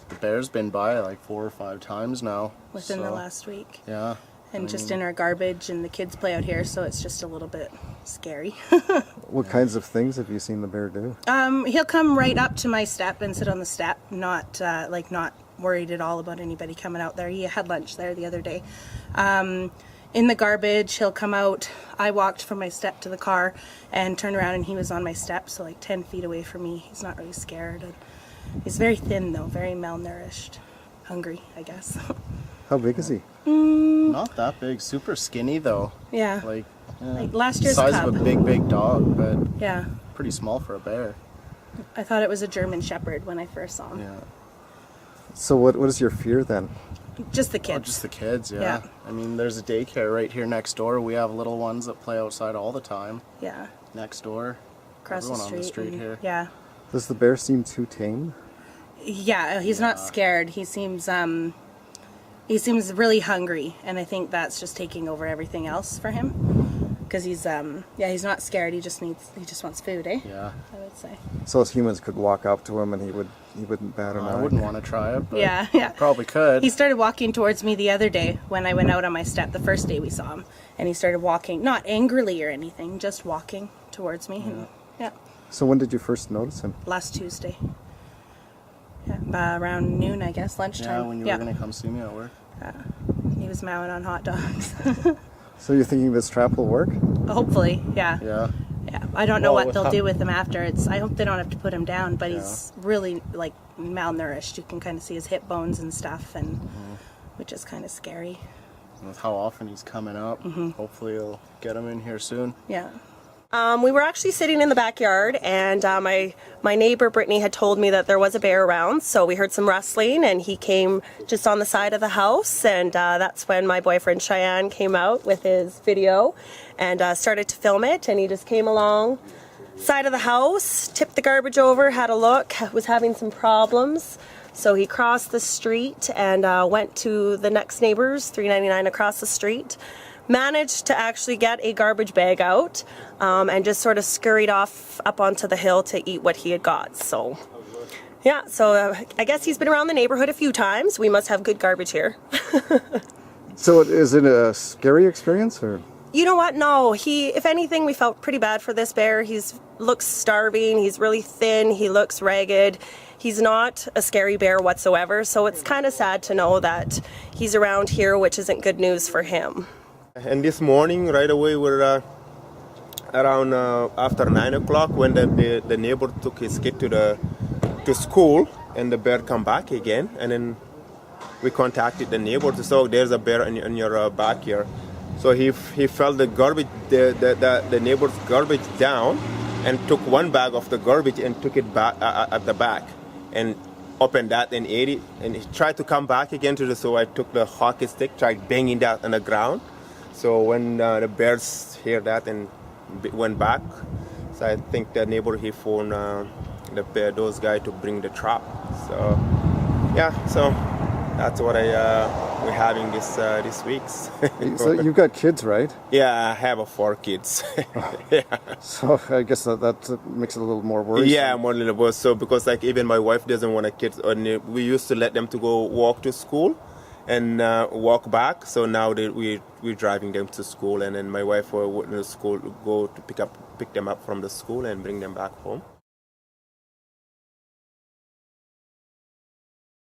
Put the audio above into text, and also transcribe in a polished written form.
The bear's been by like 4 or 5 times now. Within the last week. Yeah. And just in our garbage, and the kids play out here, so it's just a little bit scary. What kinds of things have you seen the bear do? He'll come right up to my step and sit on the step, not not worried at all about anybody coming out there. He had lunch there the other day. In the garbage, he'll come out. I walked from my step to the car and turned around, and he was on my step, so like 10 feet away from me. He's not really scared. And he's very thin though, very malnourished, hungry, I guess. How big is he? Not that big, super skinny though. Yeah. Like last year's size cub. of a big dog, but Yeah. pretty small for a bear. I thought it was a German Shepherd when I first saw him. Yeah. So what is your fear then? Just the Oh, kids. just the kids, yeah. Yeah. I mean, there's a daycare right here next door. We have little ones that play outside all the time. Yeah. Next door. Across Everyone the on street. the street and- here. Yeah. Does the bear seem too tame? Yeah, he's not scared. He seems really hungry, and I think that's just taking over everything else for him. Because he's he's not scared. He just wants food, eh? Yeah. I would say. So as humans could walk up to him and he wouldn't bat an eye? I wouldn't want to try it, but Yeah. probably could. He started walking towards me the other day when I went out on my step the first day we saw him, and he started walking, not angrily or anything, just walking towards me. And, yeah. So when did you first notice him? Last Tuesday. Yeah, around noon, I guess, lunchtime. Yeah, when you were going to come see me at work. He was mowing on hot dogs. So you're thinking this trap will work? Hopefully, yeah. Yeah. Yeah, I don't know Well, what they'll how- do with him after. I hope they don't have to put him down, but he's really like malnourished. You can kind of see his hip bones and stuff, and which is kind of scary. With how often he's coming up, hopefully you'll get him in here soon. Yeah. We were actually sitting in the backyard, and my neighbor Brittany had told me that there was a bear around, so we heard some rustling, and he came just on the side of the house, and that's when my boyfriend Cheyenne came out with his video and started to film it, and he just came along side of the house, tipped the garbage over, had a look, was having some problems. So he crossed the street and went to the next neighbors, 399 across the street. Managed to actually get a garbage bag out and just sort of scurried off up onto the hill to eat what he had got. So, yeah, so I guess he's been around the neighborhood a few times. We must have good garbage here. So is it a scary experience or? You know what? No, if anything, we felt pretty bad for this bear. Looks starving. He's really thin. He looks ragged. He's not a scary bear whatsoever. So it's kind of sad to know that he's around here, which isn't good news for him. And this morning, right away, we're around after 9 o'clock when the neighbor took his kid to school, and the bear come back again, and then we contacted the neighbor to say, oh, there's a bear in your backyard. So he felt the garbage, the neighbor's garbage down, and took one bag of the garbage and took it back at the back, and opened that and ate it. And he tried to come back again so I took the hockey stick, tried banging that on the ground. So when the bears hear that and went back, so I think the neighbor he phoned those guys to bring the trap. So yeah, so that's what we're having this week. So you've got kids, right? Yeah, I have 4 kids. Yeah. So I guess that makes it a little more worrisome. Yeah, more little worse. So because like even my wife doesn't want a kid, and we used to let them to go walk to school and walk back. So now we're driving them to school, and then my wife will go to pick them up from the school and bring them back home.